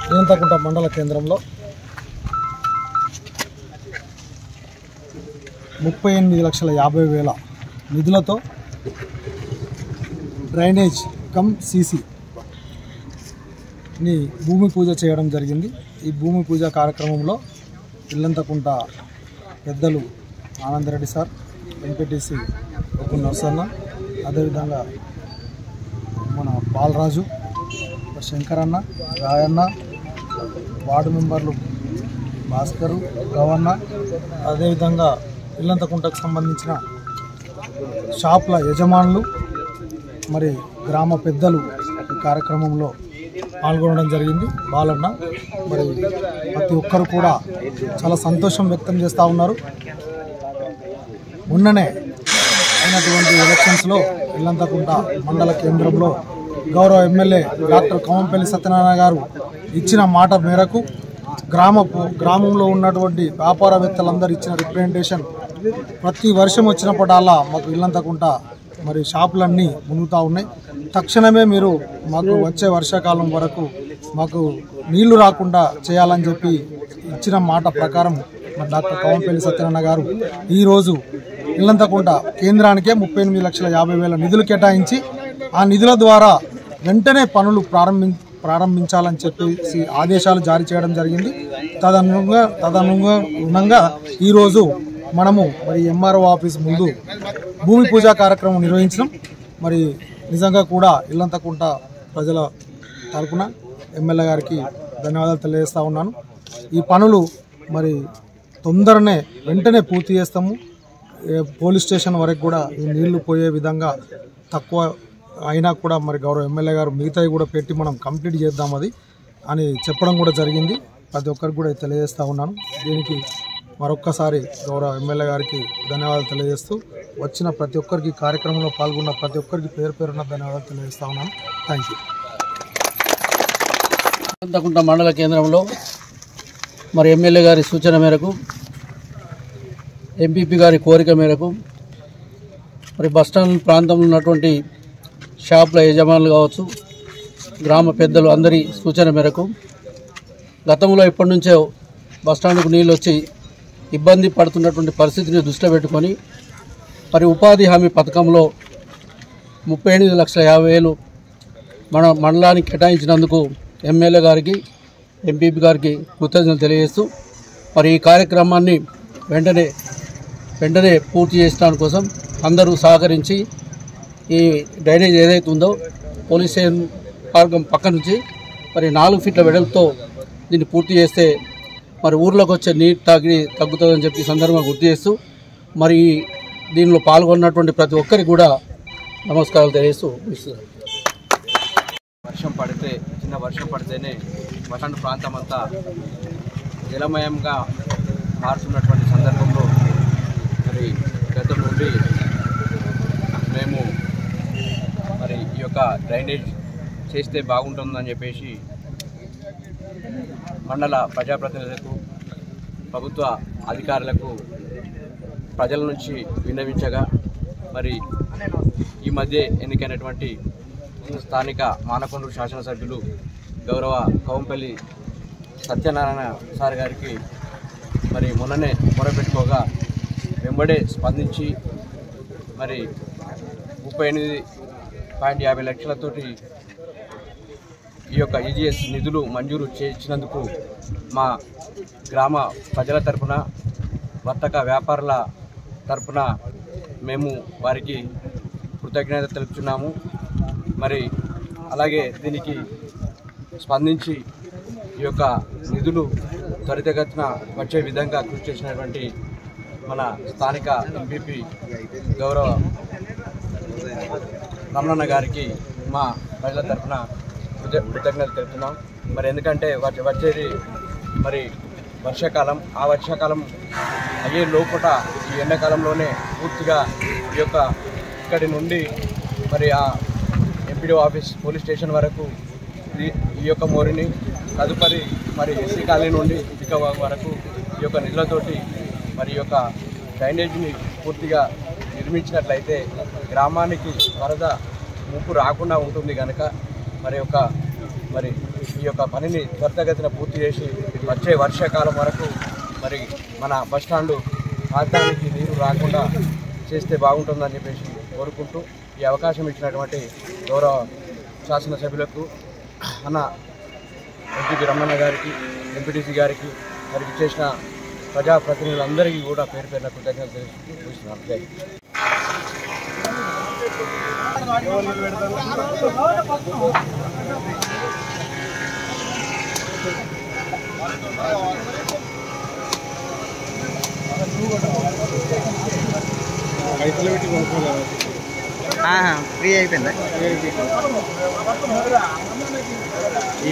ఇల్లంతకుంట మండల కేంద్రంలో 38,50,000 నిధులతో డ్రైనేజ్ కమ్ సీసీని భూమి పూజ చేయడం జరిగింది. ఈ భూమి పూజ కార్యక్రమంలో ఇల్లంతకుంట పెద్దలు ఆనందరెడ్డి సార్, ఎంపీటీసీ ఒక్క నర్సన్న, అదేవిధంగా మన బాలరాజు, శంకరన్న, రాయన్న, వార్డు మెంబర్లు భాస్కరు, గవన్న, అదేవిధంగా ఇల్లంతకుంటకు సంబంధించిన షాపుల యజమానులు, మరి గ్రామ పెద్దలు ఈ కార్యక్రమంలో పాల్గొనడం జరిగింది. బాలన్న మరి ప్రతి ఒక్కరు కూడా చాలా సంతోషం వ్యక్తం చేస్తూ ఉన్నారు. మొన్ననే అయినటువంటి ఎలక్షన్స్లో ఇల్లంతకుంట మండల కేంద్రంలో గౌరవ ఎమ్మెల్యే డాక్టర్ కవంపల్లి సత్యనారాయణ గారు ఇచ్చిన మాట మేరకు గ్రామంలో ఉన్నటువంటి వ్యాపారవేత్తలందరూ ఇచ్చిన రిప్రజెంటేషన్ ప్రతి వర్షం వచ్చినప్పుడల్లా మాకు ఇల్లంతకుంట మరి షాపులన్నీ మునుగుతూ ఉన్నాయి. తక్షణమే మీరు మాకు వచ్చే వర్షాకాలం వరకు మాకు నీళ్లు రాకుండా చేయాలని చెప్పి ఇచ్చిన మాట ప్రకారం డాక్టర్ కవంపల్లి సత్యనారాయణ గారు ఈరోజు ఇల్లంతకుంట కేంద్రానికే 38,50,000 నిధులు కేటాయించి ఆ నిధుల ద్వారా వెంటనే పనులు ప్రారంభించాలని చెప్పేసి ఆదేశాలు జారీ చేయడం జరిగింది. తదనుగుణంగా ఈరోజు మనము మరి ఎంఆర్ఓ ఆఫీస్ ముందు భూమి పూజా కార్యక్రమం నిర్వహించడం, మరి నిజంగా కూడా ఇల్లంతకుంట ప్రజల తరపున ఎమ్మెల్యే గారికి ధన్యవాదాలు తెలియజేస్తూ ఉన్నాను. ఈ పనులు మరి వెంటనే పూర్తి చేస్తాము. పోలీస్ స్టేషన్ వరకు కూడా ఈ నీళ్లు పోయే విధంగా తక్కువ అయినా కూడా మరి గౌరవ ఎమ్మెల్యే గారు మిగతాయి కూడా పెట్టి మనం కంప్లీట్ చేద్దాం అది అని చెప్పడం కూడా జరిగింది. ప్రతి ఒక్కరికి కూడా తెలియజేస్తూ ఉన్నాను. దీనికి మరొక్కసారి గౌరవ ఎమ్మెల్యే గారికి ధన్యవాదాలు తెలియజేస్తూ వచ్చిన ప్రతి ఒక్కరికి కార్యక్రమంలో పాల్గొన్న ప్రతి ఒక్కరికి పేరున ధన్యవాదాలు తెలియజేస్తూ ఉన్నాను. Thank you. ఇల్లంతకుంట మండల కేంద్రంలో మరి ఎమ్మెల్యే గారి సూచన మేరకు, ఎంపీపీ గారి కోరిక మేరకు మరి బస్టాండ్ ప్రాంతంలో ఉన్నటువంటి షాపుల యజమానులు కావచ్చు, గ్రామ పెద్దలు అందరి సూచన మేరకు గతంలో ఎప్పటి నుంచో బస్టాండ్కు నీళ్ళు వచ్చి ఇబ్బంది పడుతున్నటువంటి పరిస్థితిని దృష్టిలో పెట్టుకొని మరి ఉపాధి హామీ పథకంలో 38,50,000 మన మండలానికి కేటాయించినందుకు ఎమ్మెల్యే గారికి, ఎంపీపీ గారికి కృతజ్ఞతలు తెలియజేస్తూ మరి ఈ కార్యక్రమాన్ని వెంటనే పూర్తి చేయడం కోసం అందరూ సహకరించి ఈ డ్రైనేజ్ ఏదైతే ఉందో పోలీస్ స్టేషన్ మార్గం పక్క నుంచి మరి 4 ఫీట్ల వెడల్పుతో దీన్ని పూర్తి చేస్తే మరి ఊర్లోకి వచ్చే నీరు తగ్గుతుందని చెప్పి సందర్భంగా గుర్తు చేస్తూ మరి దీనిలో పాల్గొన్నటువంటి ప్రతి ఒక్కరికి కూడా నమస్కారాలు తెలియజేస్తూ చిన్న వర్షం పడితేనే బస్టాండ్ ప్రాంతం అంతా జలమయంగా మారుతున్నటువంటి సందర్భంలో మరి గతం నుండి మేము మరి ఈ యొక్క డ్రైనేజ్ చేస్తే బాగుంటుందని చెప్పేసి మండల ప్రజాప్రతినిధులకు, ప్రభుత్వ అధికారులకు ప్రజల నుంచి విన్నవించగా మరి ఈ మధ్య ఎన్నికైనటువంటి స్థానిక మానకొండూరు శాసనసభ్యులు గౌరవ కవంపల్లి సత్యనారాయణ సార్ గారికి మరి మొన్ననే మొరపెట్టుకోగా వెంబడే స్పందించి మరి 38,50 లక్షలతోటి ఈ యొక్క ఈజీఎస్ నిధులు మంజూరు చేయించినందుకు మా గ్రామ ప్రజల తరపున, వర్తక వ్యాపారుల తరపున మేము వారికి కృతజ్ఞత తెలుపుతున్నాము. మరి అలాగే దీనికి స్పందించి ఈ యొక్క నిధులు త్వరితగతిన వచ్చే విధంగా కృషి చేసినటువంటి మన స్థానిక ఎంపీపీ గౌరవ రమణన్న గారికి మా ప్రజల తరఫున కృతజ్ఞతలు తెలుపుతున్నాం. మరి ఎందుకంటే వచ్చేది మరి వర్షాకాలం, ఆ వర్షాకాలం అయ్యే లోపల ఈ ఎండాకాలంలోనే పూర్తిగా ఈ యొక్క ఇక్కడి నుండి మరి ఆ ఎంపీడీ ఆఫీస్ పోలీస్ స్టేషన్ వరకు ఈ యొక్క మోరిని తదుపరి మరి ఎస్సీ కాలనీ నుండి పికవాగ్ వరకు ఈ యొక్క నిధులతోటి మరి ఈ యొక్క డ్రైనేజీని పూర్తిగా నిర్మించినట్లయితే గ్రామానికి వరద ముప్పు రాకుండా ఉంటుంది కనుక మరి ఈ యొక్క పనిని త్వరితగతిన పూర్తి చేసి వచ్చే వర్షాకాలం వరకు మరి మన బస్టాండు ప్రాంతానికి నీరు రాకుండా చేస్తే బాగుంటుందని చెప్పేసి కోరుకుంటూ ఈ అవకాశం ఇచ్చినటువంటి గౌరవ శాసనసభ్యులకు అన్న ఎంపీపీ రమణ గారికి, ఎంపీటీసీ గారికి, మరి ఇచ్చేసిన ప్రజాప్రతినిధులందరికీ కూడా పేరు పేరున కృతజ్ఞతలు తెలుస్తున్నాను. జై ఫ్రీ అయిపోయిందా?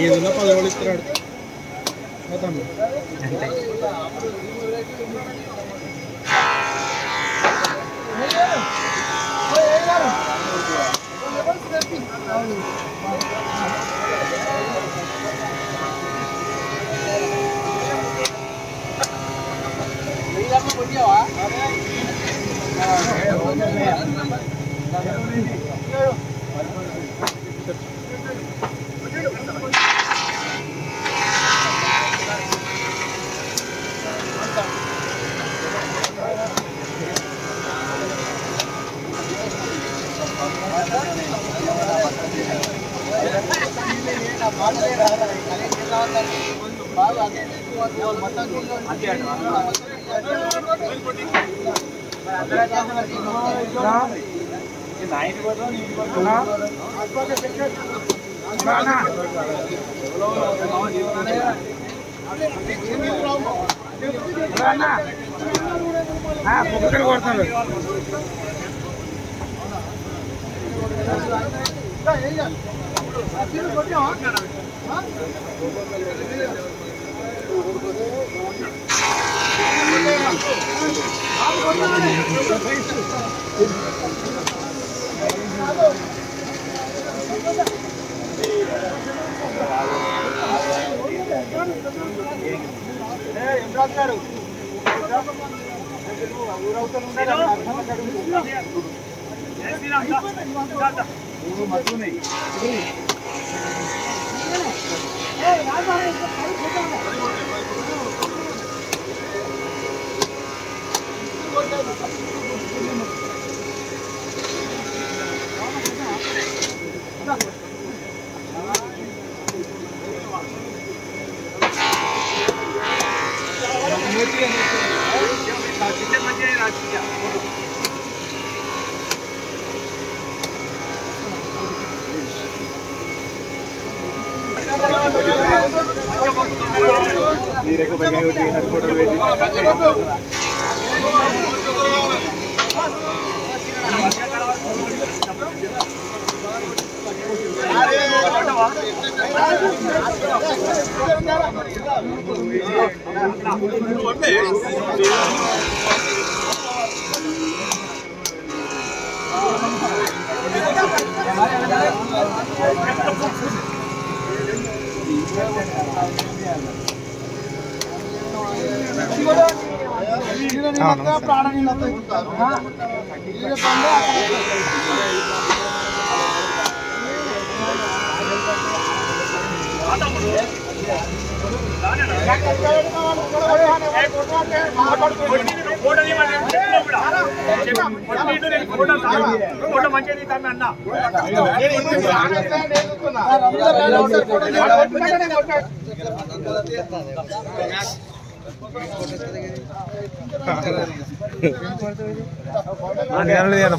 ఏదైనా 10 ఇస్తున్నాడు అంతే.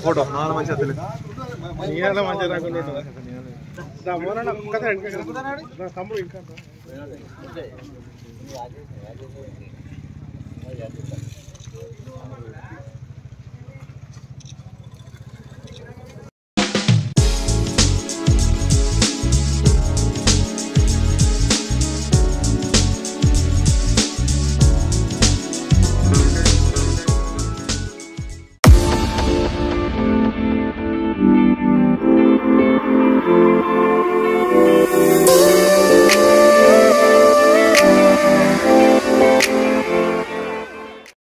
ఫోటో మంచిగా తమ్ముడు ఇంకా